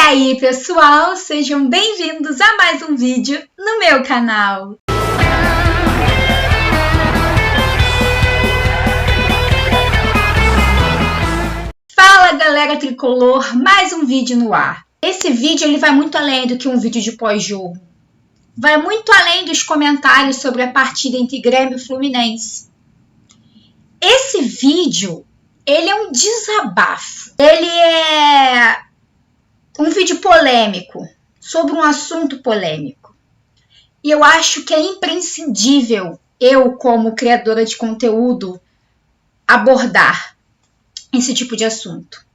aí, pessoal, sejam bem-vindos a mais um vídeo no meu canal. Fala, galera tricolor, mais um vídeo no ar. Esse vídeo ele vai muito além do que um vídeo de pós-jogo. Vai muito além dos comentários sobre a partida entre Grêmio e Fluminense. Esse vídeo, ele é um desabafo. Ele é um vídeo polêmico, sobre um assunto polêmico. E eu acho que é imprescindível eu, como criadora de conteúdo, abordar esse tipo de assunto.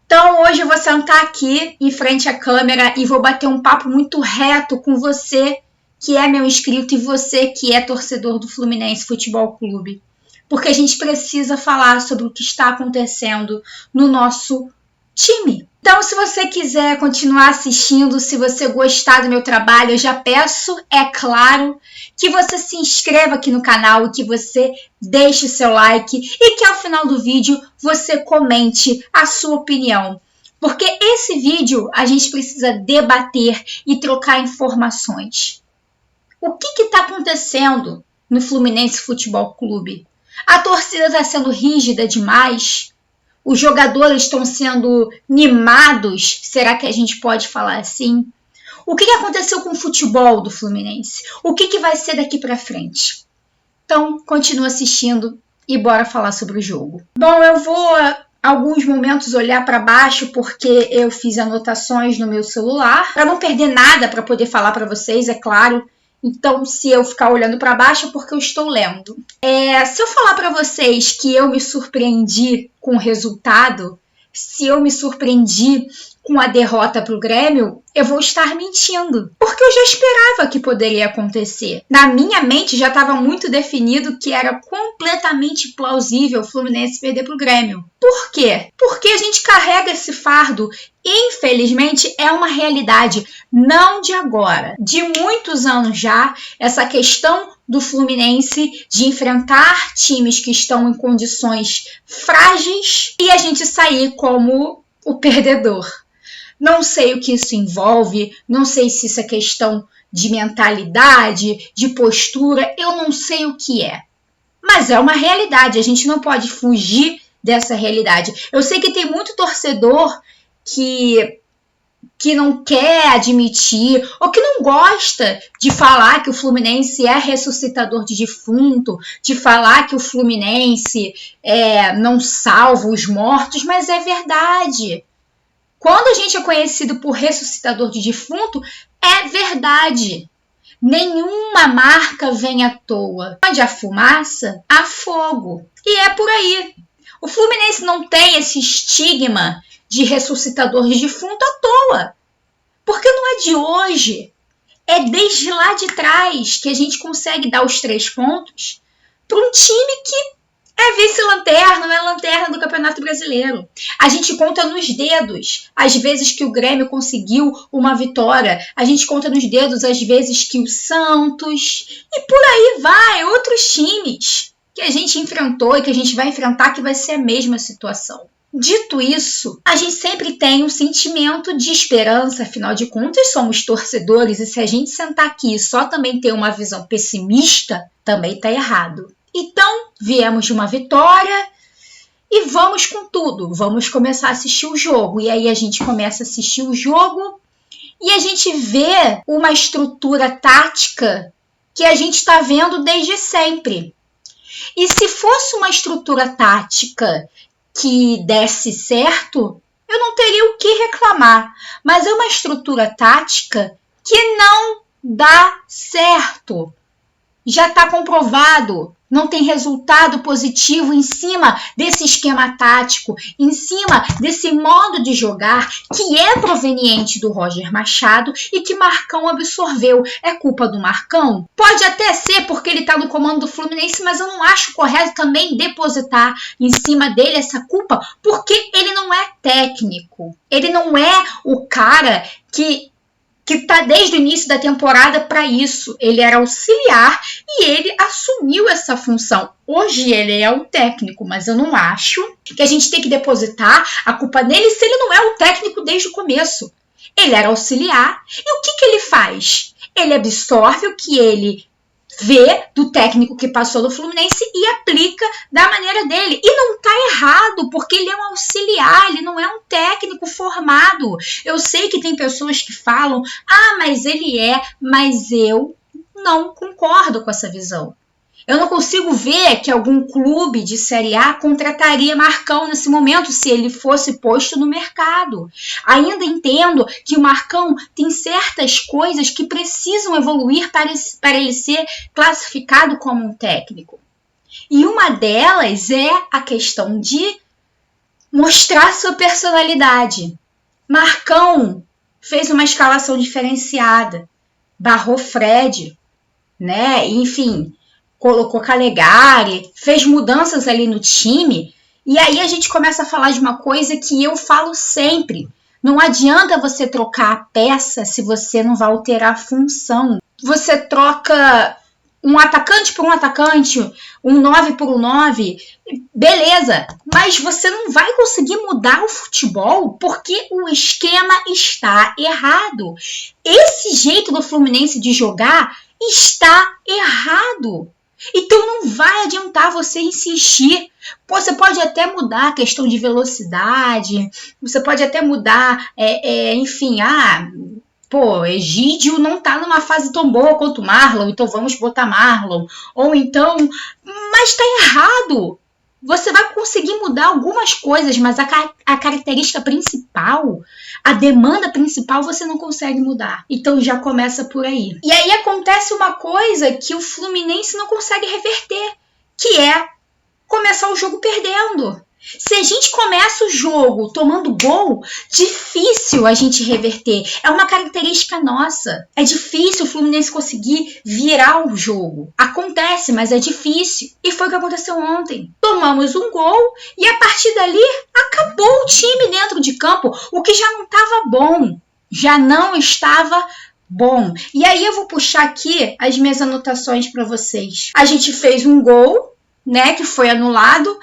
Então, hoje eu vou sentar aqui em frente à câmera e vou bater um papo muito reto com você que é meu inscrito e você que é torcedor do Fluminense Futebol Clube. Porque a gente precisa falar sobre o que está acontecendo no nosso time. Então, se você quiser continuar assistindo, se você gostar do meu trabalho, eu já peço, é claro, que você se inscreva aqui no canal e que você deixe o seu like e que ao final do vídeo você comente a sua opinião. Porque esse vídeo a gente precisa debater e trocar informações. O que está acontecendo no Fluminense Futebol Clube? A torcida está sendo rígida demais? Os jogadores estão sendo mimados? Será que a gente pode falar assim? O que aconteceu com o futebol do Fluminense? O que vai ser daqui para frente? Então, continua assistindo e bora falar sobre o jogo. Bom, eu vou alguns momentos olhar para baixo porque eu fiz anotações no meu celular para não perder nada para poder falar para vocês, é claro. Então, se eu ficar olhando para baixo é porque eu estou lendo. Se eu falar para vocês que eu me surpreendi com o resultado, se eu me surpreendi com a derrota para o Grêmio, eu vou estar mentindo. Porque eu já esperava que poderia acontecer. Na minha mente já estava muito definido que era completamente plausível o Fluminense perder para o Grêmio. Por quê? Porque a gente carrega esse fardo. Infelizmente, é uma realidade, não de agora. De muitos anos já, essa questão do Fluminense de enfrentar times que estão em condições frágeis e a gente sair como o perdedor. Não sei o que isso envolve, não sei se isso é questão de mentalidade, de postura, eu não sei o que é. Mas é uma realidade, a gente não pode fugir dessa realidade. Eu sei que tem muito torcedor que não quer admitir ou que não gosta de falar que o Fluminense é ressuscitador de defunto, de falar que o Fluminense não salva os mortos, mas é verdade. Quando a gente é conhecido por ressuscitador de defunto, é verdade. Nenhuma marca vem à toa. Onde há fumaça, há fogo. E é por aí. O Fluminense não tem esse estigma de ressuscitador de defunto à toa. Porque não é de hoje. É desde lá de trás que a gente consegue dar os 3 pontos para um time que é vice-lanterna, é lanterna do Campeonato Brasileiro. A gente conta nos dedos as vezes que o Grêmio conseguiu uma vitória. A gente conta nos dedos as vezes que o Santos e por aí vai, outros times que a gente enfrentou e que a gente vai enfrentar que vai ser a mesma situação. Dito isso, a gente sempre tem um sentimento de esperança, afinal de contas somos torcedores e se a gente sentar aqui e só também ter uma visão pessimista, também está errado. Então, viemos de uma vitória e vamos com tudo. Vamos começar a assistir o jogo. E aí a gente começa a assistir o jogo e a gente vê uma estrutura tática que a gente está vendo desde sempre. E se fosse uma estrutura tática que desse certo, eu não teria o que reclamar. Mas é uma estrutura tática que não dá certo. Já está comprovado. Não tem resultado positivo em cima desse esquema tático, em cima desse modo de jogar que é proveniente do Roger Machado e que Marcão absorveu. É culpa do Marcão? Pode até ser porque ele está no comando do Fluminense, mas eu não acho correto também depositar em cima dele essa culpa, porque ele não é técnico. Ele não é o cara que que está desde o início da temporada para isso. Ele era auxiliar e ele assumiu essa função. Hoje ele é o técnico, mas eu não acho que a gente tem que depositar a culpa nele se ele não é o técnico desde o começo. Ele era auxiliar e o que ele faz? Ele absorve o que ele vê do técnico que passou no Fluminense e aplica da maneira dele. E não tá errado, porque ele é um auxiliar, ele não é um técnico formado. Eu sei que tem pessoas que falam, mas ele é, mas eu não concordo com essa visão. Eu não consigo ver que algum clube de Série A contrataria Marcão nesse momento se ele fosse posto no mercado. Ainda entendo que o Marcão tem certas coisas que precisam evoluir para ele ser classificado como um técnico. E uma delas é a questão de mostrar sua personalidade. Marcão fez uma escalação diferenciada, barrou Fred, né? Enfim, colocou Calegari, fez mudanças ali no time, e aí a gente começa a falar de uma coisa que eu falo sempre. Não adianta você trocar a peça se você não vai alterar a função. Você troca um atacante por um atacante, um 9 por um 9, beleza, mas você não vai conseguir mudar o futebol porque o esquema está errado. Esse jeito do Fluminense de jogar está errado. Então não vai adiantar você insistir. Você pode até mudar a questão de velocidade, você pode até mudar, enfim, Egídio não tá numa fase tão boa quanto Marlon, então vamos botar Marlon. Ou então, mas tá errado. Você vai conseguir mudar algumas coisas, mas a característica principal, a demanda principal, você não consegue mudar. Então já começa por aí. E aí acontece uma coisa que o Fluminense não consegue reverter, que é começar o jogo perdendo. Se a gente começa o jogo tomando gol, difícil a gente reverter. É uma característica nossa. É difícil o Fluminense conseguir virar o jogo. Acontece, mas é difícil. E foi o que aconteceu ontem. Tomamos um gol e a partir dali acabou o time dentro de campo, o que já não estava bom. Já não estava bom. E aí eu vou puxar aqui as minhas anotações para vocês. A gente fez um gol, né, que foi anulado.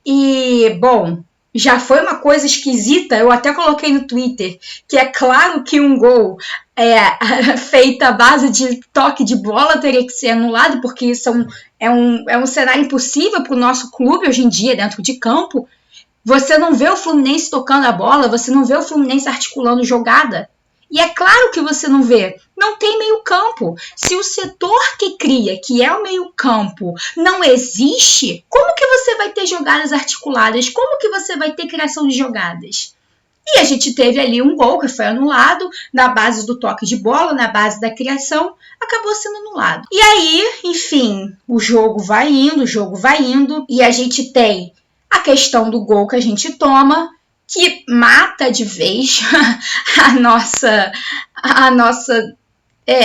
E, bom, já foi uma coisa esquisita, eu até coloquei no Twitter, que é claro que um gol feito à base de toque de bola teria que ser anulado, porque isso é um cenário impossível para o nosso clube hoje em dia, dentro de campo. Você não vê o Fluminense tocando a bola, você não vê o Fluminense articulando jogada. E é claro que você não vê, não tem meio campo. Se o setor que cria, que é o meio campo, não existe, como que você vai ter jogadas articuladas? Como que você vai ter criação de jogadas? E a gente teve ali um gol que foi anulado, na base do toque de bola, na base da criação, acabou sendo anulado. E aí, enfim, o jogo vai indo, e a gente tem a questão do gol que a gente toma, que mata de vez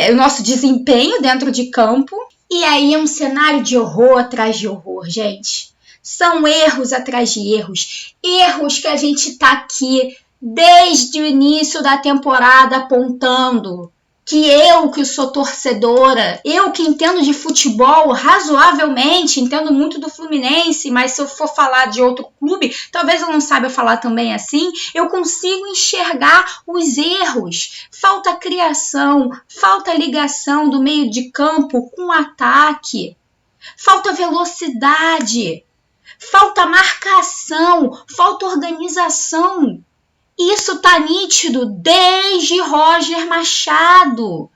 o nosso desempenho dentro de campo. E aí é um cenário de horror atrás de horror, gente. São erros atrás de erros. Erros que a gente tá aqui desde o início da temporada apontando. Que sou torcedora, eu que entendo de futebol razoavelmente, entendo muito do Fluminense, mas se eu for falar de outro clube, talvez eu não saiba falar também assim, eu consigo enxergar os erros. Falta criação, falta ligação do meio de campo com o ataque, falta velocidade, falta marcação, falta organização. Isso tá nítido desde Roger Machado.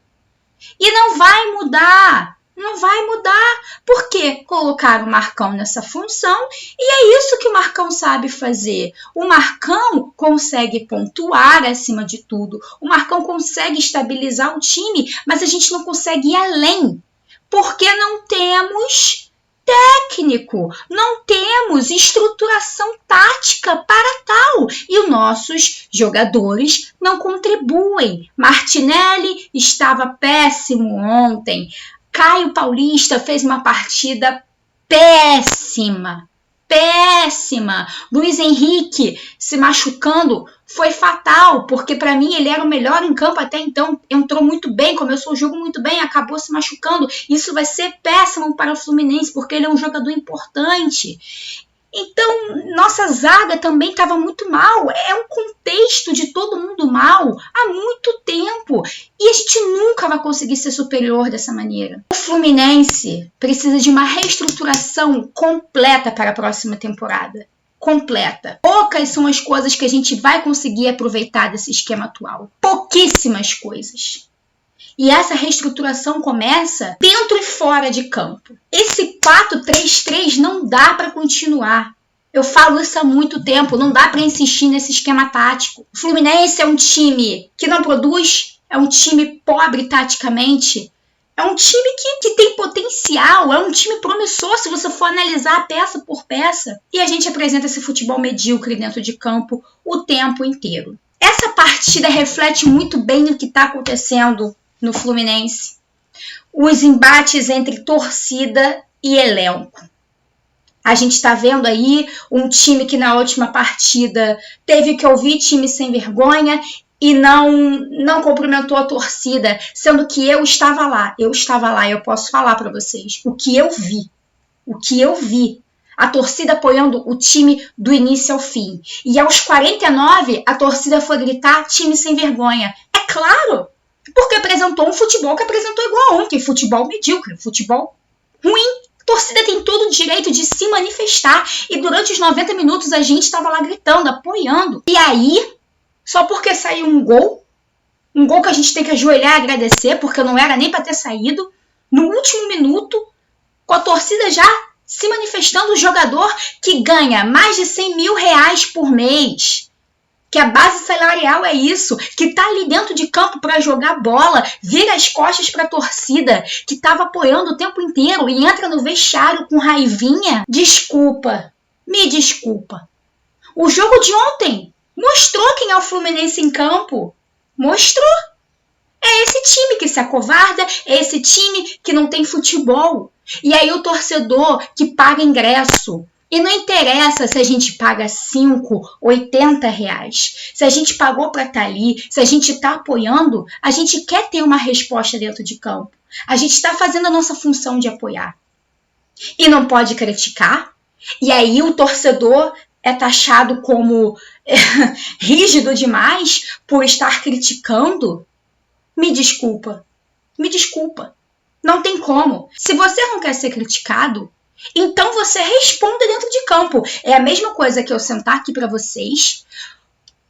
E não vai mudar. Não vai mudar. Por quê? Colocaram o Marcão nessa função e é isso que o Marcão sabe fazer. O Marcão consegue pontuar acima de tudo. O Marcão consegue estabilizar o time, mas a gente não consegue ir além. Porque não temos técnico, não temos estruturação tática para tal e os nossos jogadores não contribuem. Martinelli estava péssimo ontem, Caio Paulista fez uma partida péssima, Luiz Henrique se machucando foi fatal, porque para mim ele era o melhor em campo até então, entrou muito bem, começou o jogo muito bem, acabou se machucando. Isso vai ser péssimo para o Fluminense, porque ele é um jogador importante. Então, nossa zaga também estava muito mal. É um contexto de todo mundo mal há muito tempo. E a gente nunca vai conseguir ser superior dessa maneira. O Fluminense precisa de uma reestruturação completa para a próxima temporada. Completa. Poucas são as coisas que a gente vai conseguir aproveitar desse esquema atual. Pouquíssimas coisas. E essa reestruturação começa dentro e fora de campo. Esse 4-3-3 não dá para continuar. Eu falo isso há muito tempo, não dá para insistir nesse esquema tático. O Fluminense é um time que não produz, é um time pobre taticamente, é um time que tem potencial, é um time promissor se você for analisar peça por peça. E a gente apresenta esse futebol medíocre dentro de campo o tempo inteiro. Essa partida reflete muito bem o que está acontecendo no Fluminense, os embates entre torcida e elenco. A gente está vendo aí um time que na última partida teve que ouvir time sem vergonha e não cumprimentou a torcida, sendo que eu estava lá, eu posso falar para vocês o que eu vi. A torcida apoiando o time do início ao fim. E aos 49, a torcida foi gritar time sem vergonha. É claro! Porque apresentou um futebol que apresentou igual ontem, futebol medíocre, futebol ruim. A torcida tem todo o direito de se manifestar e durante os 90 minutos a gente estava lá gritando, apoiando. E aí, só porque saiu um gol que a gente tem que ajoelhar e agradecer, porque não era nem para ter saído, no último minuto, com a torcida já se manifestando, o jogador que ganha mais de 100 mil reais por mês, que a base salarial é isso, que tá ali dentro de campo para jogar bola, vira as costas para a torcida, que estava apoiando o tempo inteiro e entra no vestiário com raivinha. Desculpa, me desculpa. O jogo de ontem mostrou quem é o Fluminense em campo. Mostrou. É esse time que se acovarda, é esse time que não tem futebol. E aí o torcedor que paga ingresso. E não interessa se a gente paga 5, 80 reais. Se a gente pagou para estar ali, se a gente está apoiando, a gente quer ter uma resposta dentro de campo. A gente está fazendo a nossa função de apoiar. E não pode criticar. E aí o torcedor é taxado como rígido demais por estar criticando. Me desculpa. Não tem como. Se você não quer ser criticado, então você responda dentro de campo. É a mesma coisa que eu sentar aqui para vocês,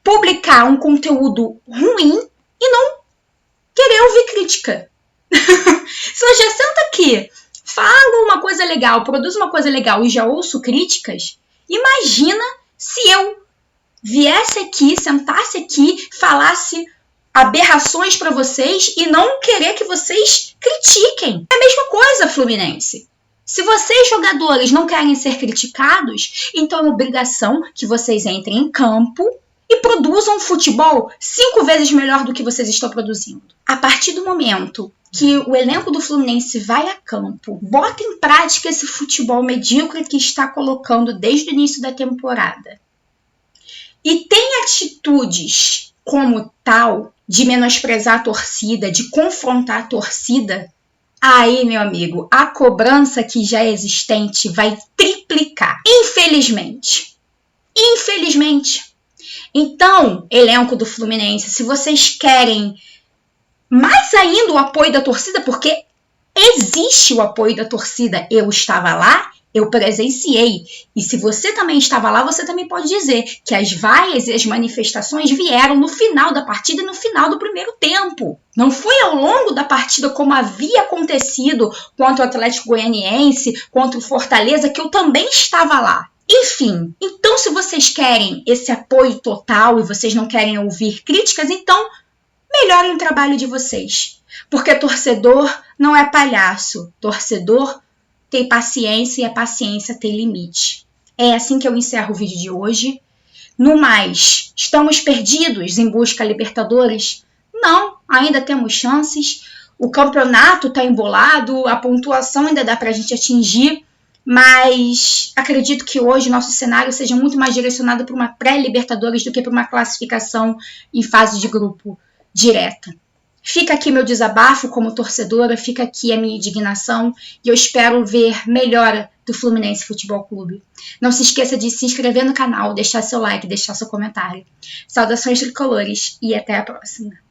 publicar um conteúdo ruim e não querer ouvir crítica. Se eu já sento aqui, falo uma coisa legal, produzo uma coisa legal e já ouço críticas, imagina se eu viesse aqui, sentasse aqui, falasse aberrações para vocês e não querer que vocês critiquem. É a mesma coisa, Fluminense. Se vocês, jogadores, não querem ser criticados, então é obrigação que vocês entrem em campo e produzam um futebol 5 vezes melhor do que vocês estão produzindo. A partir do momento que o elenco do Fluminense vai a campo, bota em prática esse futebol medíocre que está colocando desde o início da temporada, e tem atitudes como tal de menosprezar a torcida, de confrontar a torcida, aí, meu amigo, a cobrança que já é existente vai triplicar. Infelizmente. Então, elenco do Fluminense, se vocês querem mais ainda o apoio da torcida, porque existe o apoio da torcida, eu estava lá, eu presenciei. E se você também estava lá, você também pode dizer que as vaias e as manifestações vieram no final da partida e no final do primeiro tempo. Não foi ao longo da partida como havia acontecido contra o Atlético Goianiense, contra o Fortaleza, que eu também estava lá. Enfim, então se vocês querem esse apoio total e vocês não querem ouvir críticas, então melhorem o trabalho de vocês. Porque torcedor não é palhaço. Torcedor tem paciência e a paciência tem limite. É assim que eu encerro o vídeo de hoje. No mais, estamos perdidos em busca a Libertadores? Não, ainda temos chances. O campeonato está embolado, a pontuação ainda dá para a gente atingir. mas acredito que hoje o nosso cenário seja muito mais direcionado para uma pré-Libertadores do que para uma classificação em fase de grupo direta. Fica aqui meu desabafo como torcedora, fica aqui a minha indignação e eu espero ver melhora do Fluminense Futebol Clube. Não se esqueça de se inscrever no canal, deixar seu like, deixar seu comentário. Saudações tricolores e até a próxima.